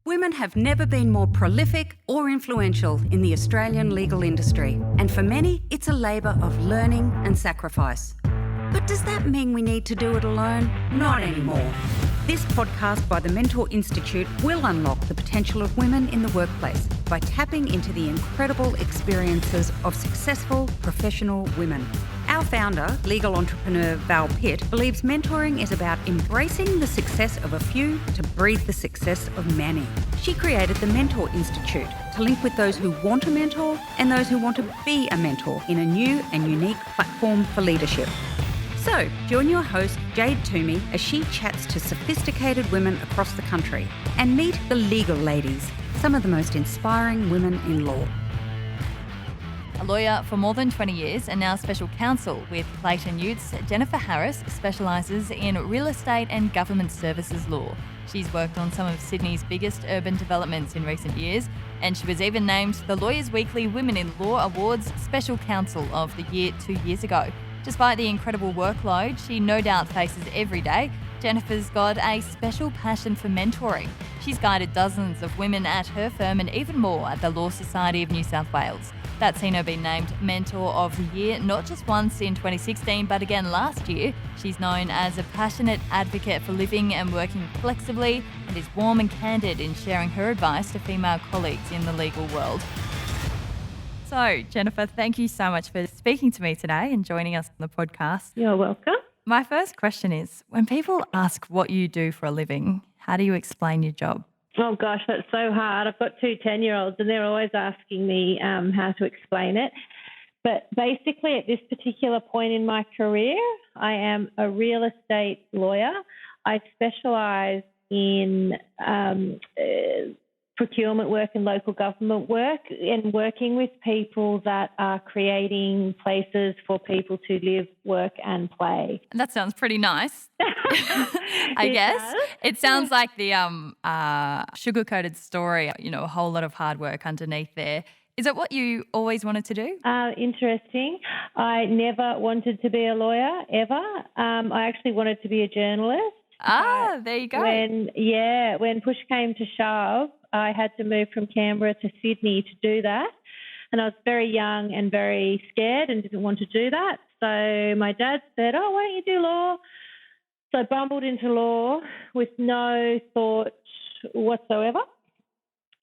Women have never been more prolific or influential in the Australian legal industry, and for many, it's a labour of learning and sacrifice. But does that mean we need to do it alone? Not anymore. This podcast by the Mentor Institute will unlock the potential of women in the workplace by tapping into the incredible experiences of successful professional women. Our founder, legal entrepreneur Val Pitt, believes mentoring is about embracing the success of a few to breed the success of many. She created the Mentor Institute to link with those who want to mentor and those who want to be a mentor in a new and unique platform for leadership. So, join your host, Jade Toomey, as she chats to sophisticated women across the country and meet the legal ladies, some of the most inspiring women in law. A lawyer for more than 20 years and now special counsel with Clayton Utz, Jennifer Harris specialises in real estate and government services law. She's worked on some of Sydney's biggest urban developments in recent years, and she was even named the Lawyers Weekly Women in Law Awards Special Counsel of the Year 2 years ago. Despite the incredible workload she no doubt faces every day, Jennifer's got a special passion for mentoring. She's guided dozens of women at her firm and even more at the Law Society of New South Wales. That's seen her be named Mentor of the Year not just once in 2016 but again last year. She's known as a passionate advocate for living and working flexibly and is warm and candid in sharing her advice to female colleagues in the legal world. So, Jennifer, thank you so much for speaking to me today and joining us on the podcast. You're welcome. My first question is, when people ask what you do for a living, how do you explain your job? Oh, gosh, that's so hard. I've got two 10-year-olds and they're always asking me how to explain it. But basically at this particular point in my career, I am a real estate lawyer. I specialise in procurement work and local government work and working with people that are creating places for people to live, work and play. That sounds pretty nice, I guess. Does. It sounds like the sugar-coated story, a whole lot of hard work underneath there. Is it what you always wanted to do? Interesting. I never wanted to be a lawyer, ever. I actually wanted to be a journalist. There you go. When push came to shove, I had to move from Canberra to Sydney to do that. And I was very young and very scared and didn't want to do that. So my dad said, why don't you do law? So I bumbled into law with no thought whatsoever.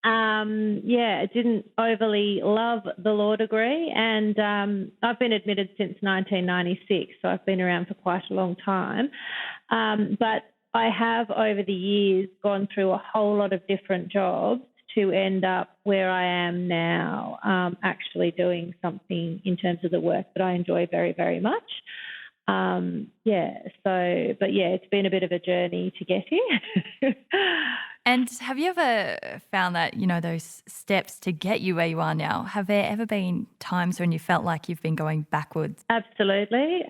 I didn't overly love the law degree, and I've been admitted since 1996, so I've been around for quite a long time. But I have over the years gone through a whole lot of different jobs to end up where I am now, actually doing something in terms of the work that I enjoy very, very much. It's been a bit of a journey to get here. And have you ever found that, those steps to get you where you are now, have there ever been times when you felt like you've been going backwards? Absolutely.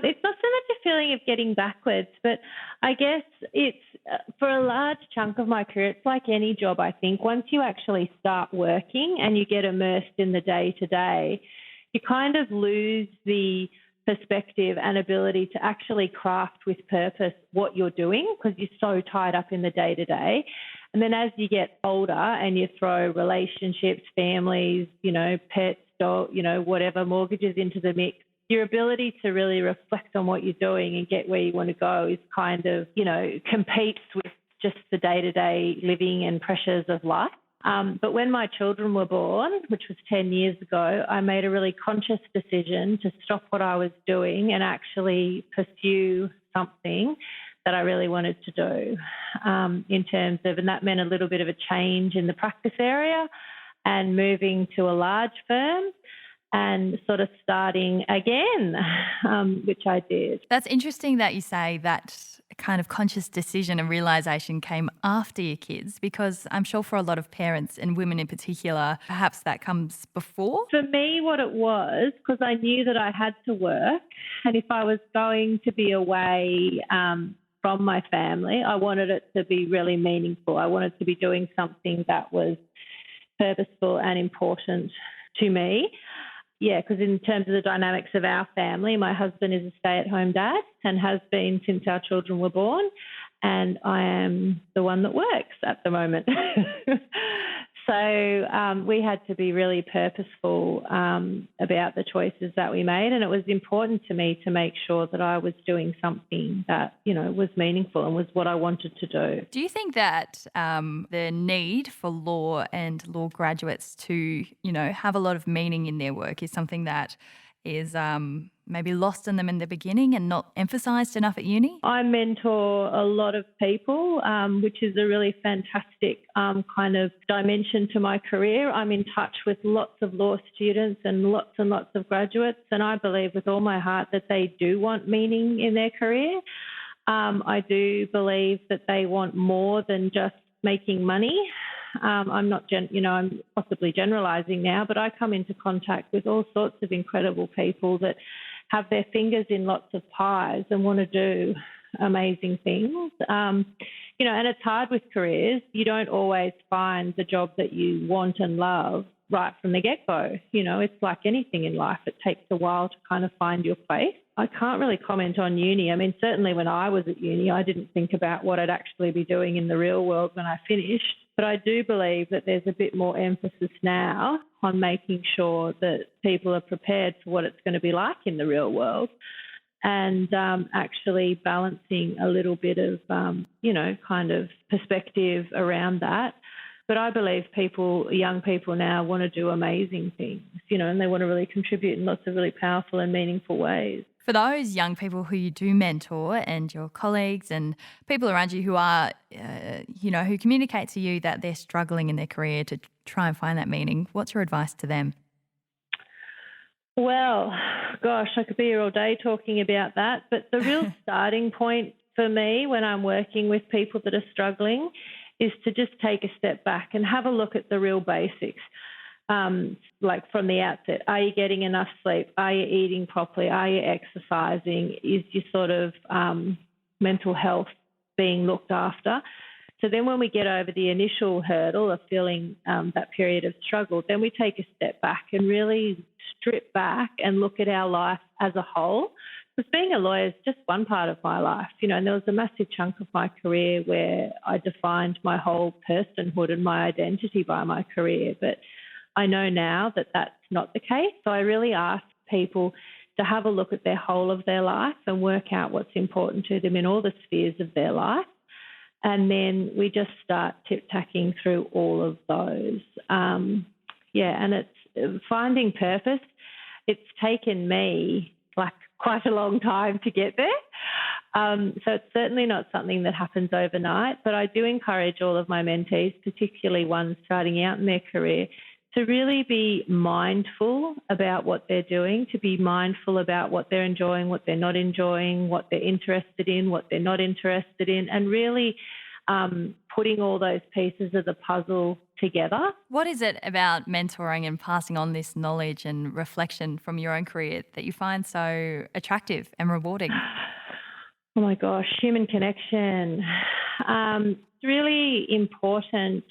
It's not so much a feeling of getting backwards, but I guess it's for a large chunk of my career, it's like any job, I think. Once you actually start working and you get immersed in the day-to-day, you kind of lose the perspective and ability to actually craft with purpose what you're doing because you're so tied up in the day-to-day. And then as you get older and you throw relationships, families, pets, dog, whatever, mortgages into the mix, your ability to really reflect on what you're doing and get where you want to go is kind of, competes with just the day-to-day living and pressures of life. But when my children were born, which was 10 years ago, I made a really conscious decision to stop what I was doing and actually pursue something that I really wanted to do in terms of, and that meant a little bit of a change in the practice area and moving to a large firm and sort of starting again, which I did. That's interesting that you say that kind of conscious decision and realisation came after your kids, because I'm sure for a lot of parents and women in particular, perhaps that comes before. For me, what it was, because I knew that I had to work, and if I was going to be away from my family, I wanted it to be really meaningful. I wanted to be doing something that was purposeful and important to me. Yeah, because in terms of the dynamics of our family, my husband is a stay-at-home dad and has been since our children were born. and I am the one that works at the moment. So we had to be really purposeful about the choices that we made, and it was important to me to make sure that I was doing something that, was meaningful and was what I wanted to do. Do you think that the need for law and law graduates to, have a lot of meaning in their work is something that is maybe lost in them in the beginning and not emphasised enough at uni? I mentor a lot of people, which is a really fantastic kind of dimension to my career. I'm in touch with lots of law students and lots of graduates, and I believe with all my heart that they do want meaning in their career. I do believe that they want more than just making money. I'm not, I'm possibly generalising now, but I come into contact with all sorts of incredible people that have their fingers in lots of pies and want to do amazing things. And it's hard with careers. You don't always find the job that you want and love right from the get-go. It's like anything in life. It takes a while to kind of find your place. I can't really comment on uni. I mean, certainly when I was at uni, I didn't think about what I'd actually be doing in the real world when I finished. But I do believe that there's a bit more emphasis now on making sure that people are prepared for what it's going to be like in the real world, and actually balancing a little bit of, kind of perspective around that. But I believe young people now want to do amazing things, and they want to really contribute in lots of really powerful and meaningful ways. For those young people who you do mentor and your colleagues and people around you who are, who communicate to you that they're struggling in their career to try and find that meaning, what's your advice to them? Well, gosh, I could be here all day talking about that. But the real starting point for me when I'm working with people that are struggling is to just take a step back and have a look at the real basics. Like from the outset, are you getting enough sleep? Are you eating properly? Are you exercising? Is your sort of mental health being looked after? So then when we get over the initial hurdle of feeling that period of struggle, then we take a step back and really strip back and look at our life as a whole. Because being a lawyer is just one part of my life, and there was a massive chunk of my career where I defined my whole personhood and my identity by my career. But I know now that that's not the case. So I really ask people to have a look at their whole of their life and work out what's important to them in all the spheres of their life. And then we just start tip-tacking through all of those. And it's finding purpose. It's taken me quite a long time to get there. So it's certainly not something that happens overnight, but I do encourage all of my mentees, particularly ones starting out in their career, to really be mindful about what they're doing, to be mindful about what they're enjoying, what they're not enjoying, what they're interested in, what they're not interested in, and really putting all those pieces of the puzzle together. What is it about mentoring and passing on this knowledge and reflection from your own career that you find so attractive and rewarding? Oh my gosh, human connection. It's really important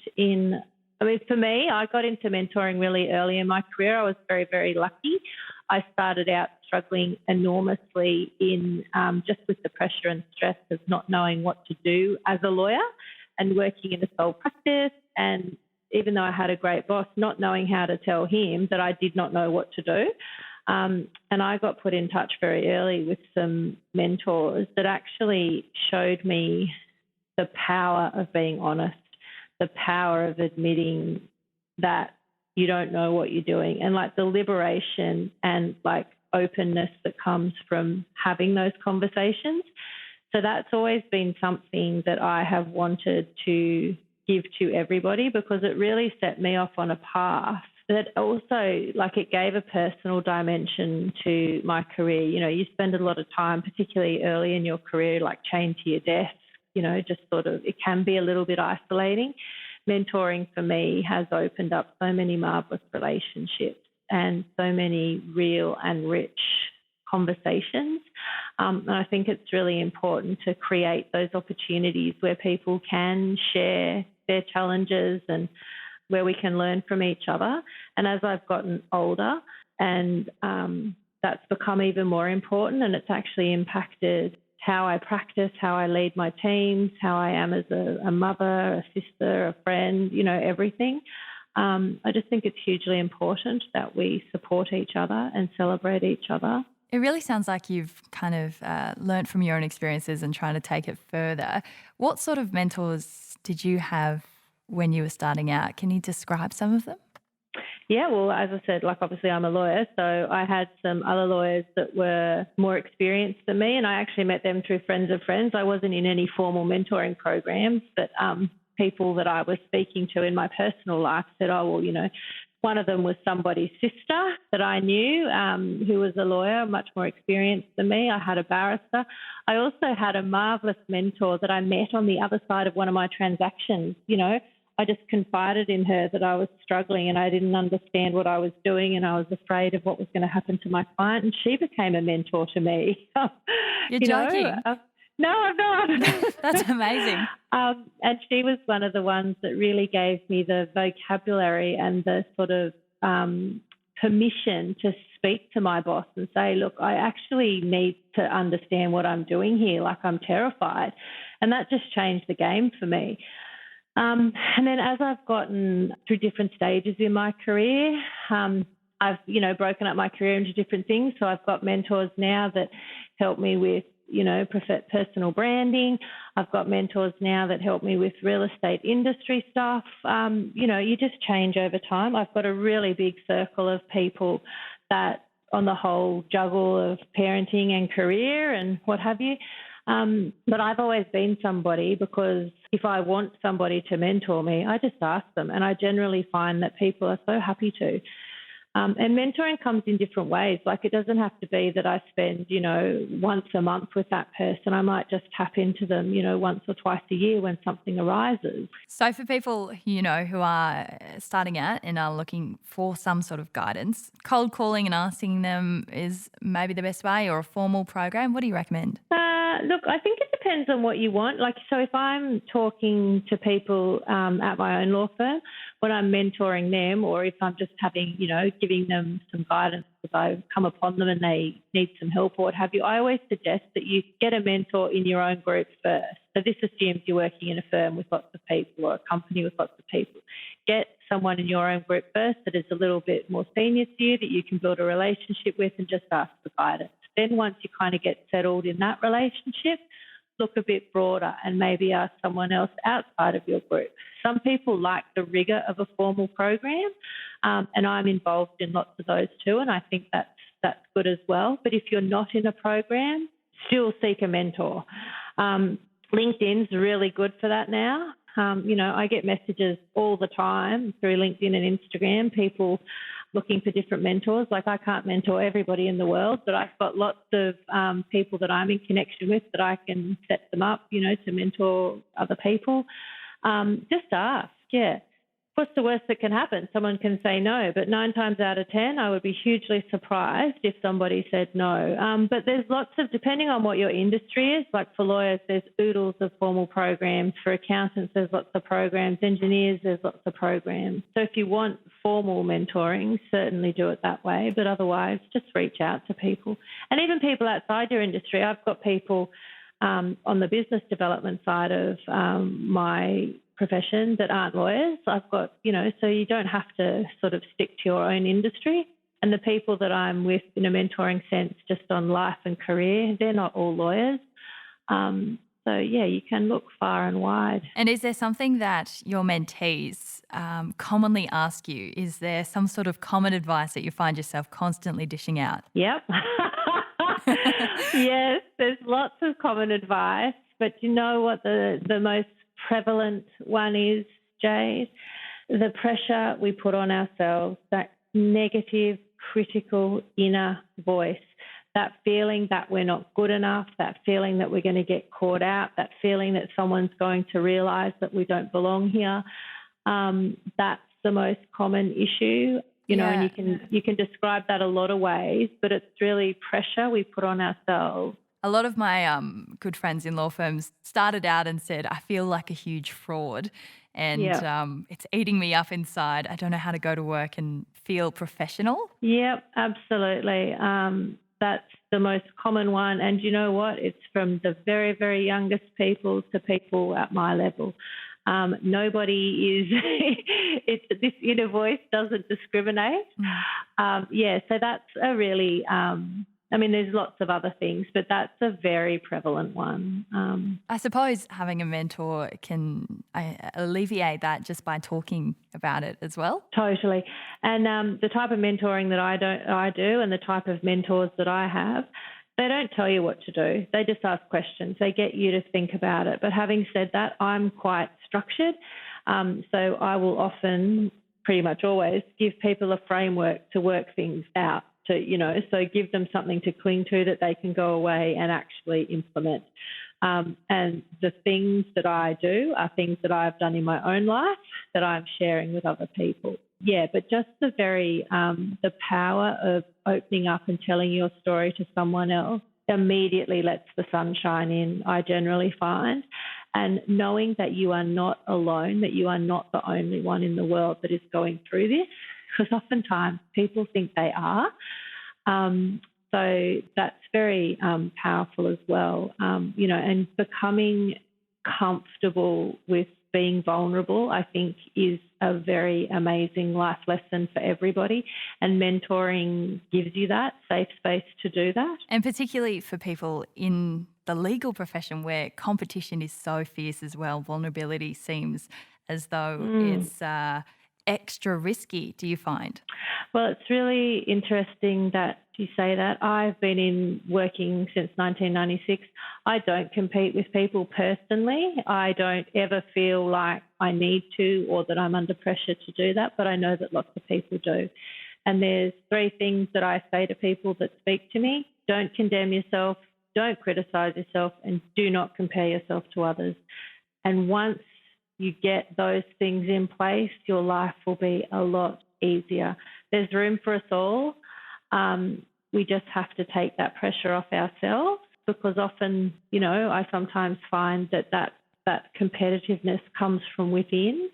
for me, I got into mentoring really early in my career. I was very, very lucky. I started out struggling enormously in just with the pressure and stress of not knowing what to do as a lawyer and working in a sole practice. And even though I had a great boss, not knowing how to tell him that I did not know what to do. And I got put in touch very early with some mentors that actually showed me the power of being honest, the power of admitting that you don't know what you're doing, and the liberation and openness that comes from having those conversations. So that's always been something that I have wanted to give to everybody, because it really set me off on a path that also, it gave a personal dimension to my career. You spend a lot of time, particularly early in your career, chained to your desk, just it can be a little bit isolating. Mentoring for me has opened up so many marvellous relationships and so many real and rich conversations. And I think it's really important to create those opportunities where people can share their challenges and where we can learn from each other. And as I've gotten older, and that's become even more important, and it's actually impacted how I practice, how I lead my teams, how I am as a mother, a sister, a friend, everything. I just think it's hugely important that we support each other and celebrate each other. It really sounds like you've kind of learnt from your own experiences and trying to take it further. What sort of mentors did you have when you were starting out? Can you describe some of them? Yeah, well, as I said, obviously I'm a lawyer, so I had some other lawyers that were more experienced than me, and I actually met them through friends of friends. I wasn't in any formal mentoring programs, but people that I was speaking to in my personal life said, one of them was somebody's sister that I knew who was a lawyer, much more experienced than me. I had a barrister. I also had a marvellous mentor that I met on the other side of one of my transactions. I just confided in her that I was struggling and I didn't understand what I was doing and I was afraid of what was going to happen to my client, and she became a mentor to me. You're joking? No, I'm not. That's amazing. And she was one of the ones that really gave me the vocabulary and the sort of permission to speak to my boss and say, look, I actually need to understand what I'm doing here. I'm terrified. And that just changed the game for me. And then as I've gotten through different stages in my career, I've, broken up my career into different things. So I've got mentors now that help me with, personal branding. I've got mentors now that help me with real estate industry stuff. You just change over time. I've got a really big circle of people that on the whole juggle of parenting and career and what have you. But I've always been somebody, because if I want somebody to mentor me, I just ask them, and I generally find that people are so happy to. And mentoring comes in different ways. It doesn't have to be that I spend, once a month with that person. I might just tap into them, once or twice a year when something arises. So for people, who are starting out and are looking for some sort of guidance, cold calling and asking them is maybe the best way, or a formal program. What do you recommend? Look, I think it depends on what you want. So if I'm talking to people at my own law firm, when I'm mentoring them, or if I'm just having, giving them some guidance because I've come upon them and they need some help or what have you, I always suggest that you get a mentor in your own group first. So this assumes you're working in a firm with lots of people or a company with lots of people. Get someone in your own group first that is a little bit more senior to you, that you can build a relationship with, and just ask for guidance. Then once you kind of get settled in that relationship, look a bit broader and maybe ask someone else outside of your group. Some people like the rigour of a formal program, and I'm involved in lots of those too, and I think that's good as well. But if you're not in a program, still seek a mentor. LinkedIn's really good for that now. I get messages all the time through LinkedIn and Instagram, people looking for different mentors. I can't mentor everybody in the world, but I've got lots of people that I'm in connection with that I can set them up, to mentor other people. Just ask, yeah. What's the worst that can happen? Someone can say no, but 9 times out of 10, I would be hugely surprised if somebody said no. But there's lots of, depending on what your industry is, for lawyers, there's oodles of formal programs. For accountants, there's lots of programs. Engineers, there's lots of programs. So if you want formal mentoring, certainly do it that way. But otherwise, just reach out to people. And even people outside your industry. I've got people on the business development side of my profession that aren't lawyers. I've got, so you don't have to sort of stick to your own industry. And the people that I'm with in a mentoring sense, just on life and career, they're not all lawyers. So, yeah, you can look far and wide. And is there something that your mentees commonly ask you? Is there some sort of common advice that you find yourself constantly dishing out? Yep. Yes, there's lots of common advice. But you know what the most prevalent one is, Jade? The pressure we put on ourselves, that negative, critical inner voice, that feeling that we're not good enough, that feeling that we're going to get caught out, that feeling that someone's going to realise that we don't belong here. That's the most common issue. And you can describe that a lot of ways, but it's really pressure we put on ourselves. A lot of my good friends in law firms started out and said, I feel like a huge fraud and it's eating me up inside. I don't know how to go to work and feel professional. Yep, absolutely. That's the most common one. And you know what? It's from the very, very youngest people to people at my level. Nobody is, this inner voice doesn't discriminate. So that's a really, there's lots of other things, but that's a very prevalent one. I suppose having a mentor can alleviate that just by talking about it as well. Totally. And the type of mentoring that I do and the type of mentors that I have, they don't tell you what to do. They just ask questions. They get you to think about it. But having said that, I'm quite structured. So I will often, pretty much always, give people a framework to work things out. So give them something to cling to that they can go away and actually implement. And the things that I do are things that I've done in my own life that I'm sharing with other people. Yeah, but just the power of opening up and telling your story to someone else immediately lets the sunshine in, I generally find. And knowing that you are not alone, that you are not the only one in the world that is going through this, because oftentimes people think they are. So that's very powerful as well, and becoming comfortable with being vulnerable, I think, is a very amazing life lesson for everybody. And mentoring gives you that safe space to do that. And particularly for people in the legal profession where competition is so fierce as well, vulnerability seems as though it's extra risky, do you find? Well, it's really interesting that you say that. I've been working since 1996. I don't compete with people personally. I don't ever feel like I need to or that I'm under pressure to do that, but I know that lots of people do. And there's 3 things that I say to people that speak to me. Don't condemn yourself, don't criticise yourself, and do not compare yourself to others. And once you get those things in place, your life will be a lot easier. There's room for us all. We just have to take that pressure off ourselves, because often, I sometimes find that competitiveness comes from within.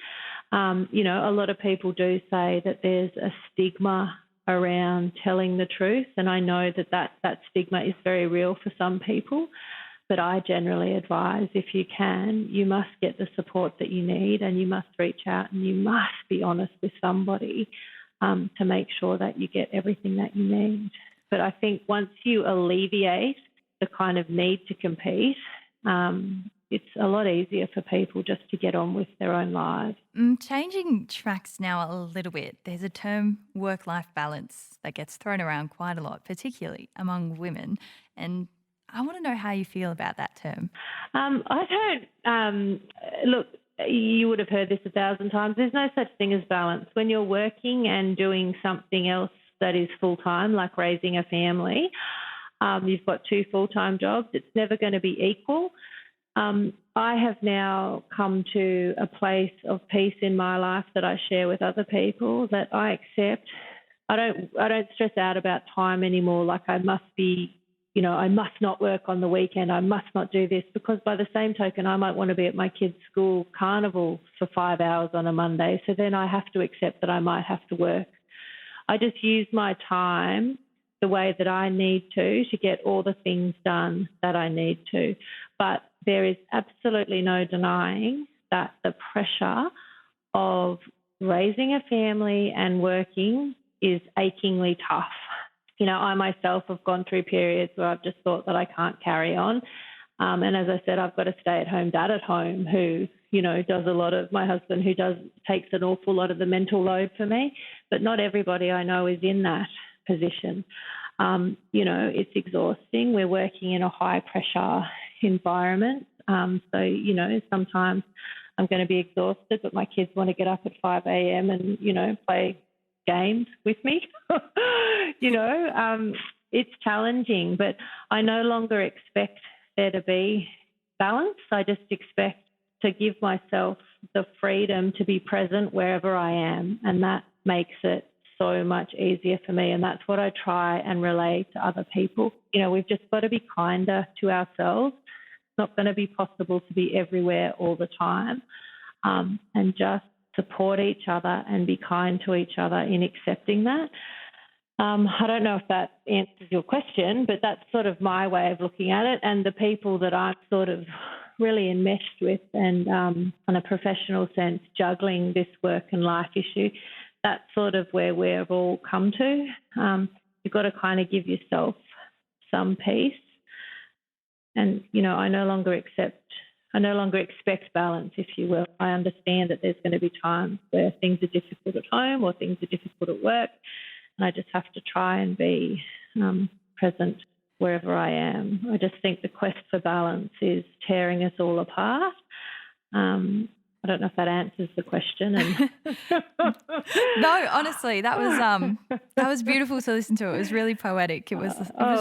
A lot of people do say that there's a stigma around telling the truth, and I know that stigma is very real for some people. But I generally advise, if you can, you must get the support that you need, and you must reach out and you must be honest with somebody to make sure that you get everything that you need. But I think once you alleviate the kind of need to compete, it's a lot easier for people just to get on with their own lives. Changing tracks now a little bit, there's a term, work-life balance, that gets thrown around quite a lot, particularly among women. And I want to know how you feel about that term. I don't look, you would have heard this 1,000 times. There's no such thing as balance. When you're working and doing something else that is full-time, like raising a family, you've got 2 full-time jobs, it's never going to be equal. I have now come to a place of peace in my life that I share with other people, that I accept. I don't stress out about time anymore, like I must be, I must not work on the weekend, I must not do this, because by the same token, I might want to be at my kids' school carnival for 5 hours on a Monday, so then I have to accept that I might have to work. I just use my time the way that I need to get all the things done that I need to. But there is absolutely no denying that the pressure of raising a family and working is achingly tough. I myself have gone through periods where I've just thought that I can't carry on. And as I said, I've got a stay-at-home dad at home who, does a lot of, my husband who takes an awful lot of the mental load for me. But not everybody I know is in that position. It's exhausting. We're working in a high-pressure environment. So, sometimes I'm going to be exhausted, but my kids want to get up at 5 a.m. and, play games with me. It's challenging, but I no longer expect there to be balance. I just expect to give myself the freedom to be present wherever I am, and that makes it so much easier for me. And that's what I try and relay to other people. We've just got to be kinder to ourselves. It's not going to be possible to be everywhere all the time, and just support each other and be kind to each other in accepting that. I don't know if that answers your question, but that's sort of my way of looking at it. And the people that I'm sort of really enmeshed with and on a professional sense, juggling this work and life issue, that's sort of where we've all come to. You've got to kind of give yourself some peace. And, I no longer expect balance, if you will. I understand that there's going to be times where things are difficult at home or things are difficult at work, and I just have to try and be present wherever I am. I just think the quest for balance is tearing us all apart. I don't know if that answers the question. No, honestly, that was beautiful to listen to. It was really poetic. It was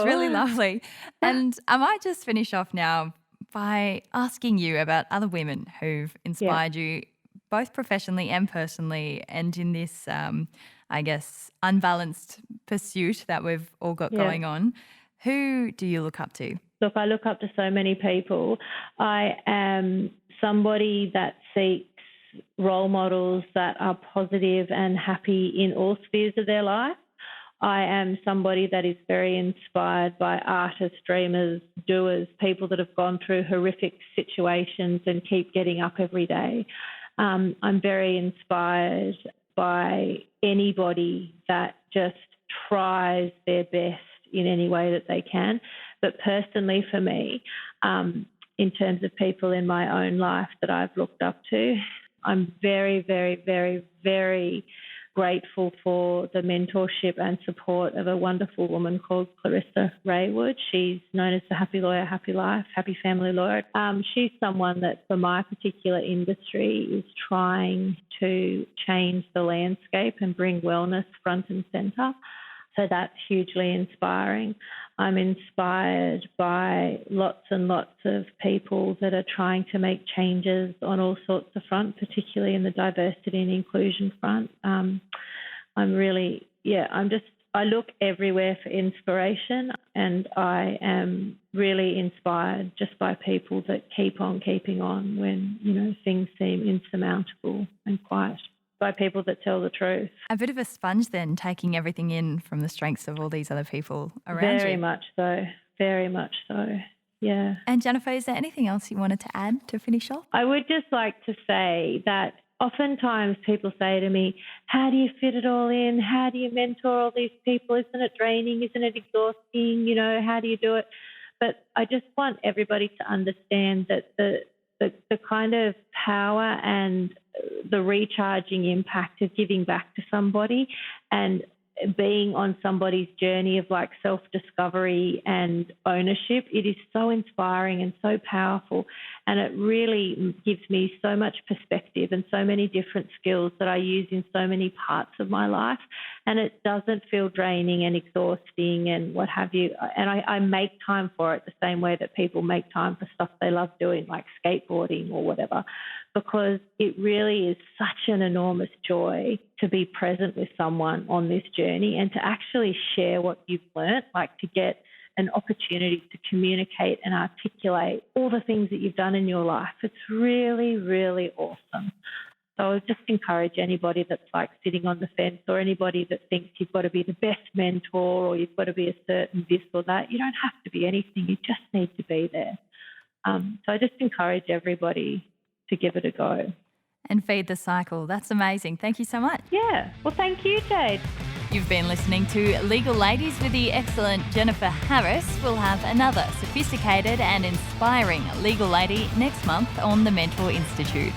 really lovely. And I might just finish off now by asking you about other women who've inspired you, both professionally and personally, and in this, I guess, unbalanced pursuit that we've all got going on. Who do you look up to? Look, I look up to so many people. I am somebody that seeks role models that are positive and happy in all spheres of their life. I am somebody that is very inspired by artists, dreamers, doers, people that have gone through horrific situations and keep getting up every day. I'm very inspired by anybody that just tries their best in any way that they can. But personally for me, in terms of people in my own life that I've looked up to, I'm very, very, very, very grateful for the mentorship and support of a wonderful woman called Clarissa Raywood. She's known as the Happy Lawyer, Happy Life, Happy Family Lawyer. She's someone that for my particular industry is trying to change the landscape and bring wellness front and centre. So that's hugely inspiring. I'm inspired by lots and lots of people that are trying to make changes on all sorts of fronts, particularly in the diversity and inclusion front. I look everywhere for inspiration, and I am really inspired just by people that keep on keeping on when, things seem insurmountable and quiet. By people that tell the truth. A bit of a sponge then, taking everything in from the strengths of all these other people around you. Very much so. Very much so. Yeah. And Jennifer, is there anything else you wanted to add to finish off? I would just like to say that oftentimes people say to me, how do you fit it all in? How do you mentor all these people? Isn't it draining? Isn't it exhausting? How do you do it? But I just want everybody to understand that the kind of power and the recharging impact of giving back to somebody and being on somebody's journey of like self-discovery and ownership, it is so inspiring and so powerful. And it really gives me so much perspective and so many different skills that I use in so many parts of my life. And it doesn't feel draining and exhausting and what have you. And I make time for it the same way that people make time for stuff they love doing, like skateboarding or whatever, because it really is such an enormous joy to be present with someone on this journey and to actually share what you've learnt, like to get an opportunity to communicate and articulate all the things that you've done in your life. It's really, really awesome. So I would just encourage anybody that's like sitting on the fence or anybody that thinks you've got to be the best mentor or you've got to be a certain this or that. You don't have to be anything. You just need to be there. So I just encourage everybody to give it a go. And feed the cycle. That's amazing. Thank you so much. Yeah. Well, thank you, Jade. You've been listening to Legal Ladies with the excellent Jennifer Harris. We'll have another sophisticated and inspiring legal lady next month on the Mentor Institute.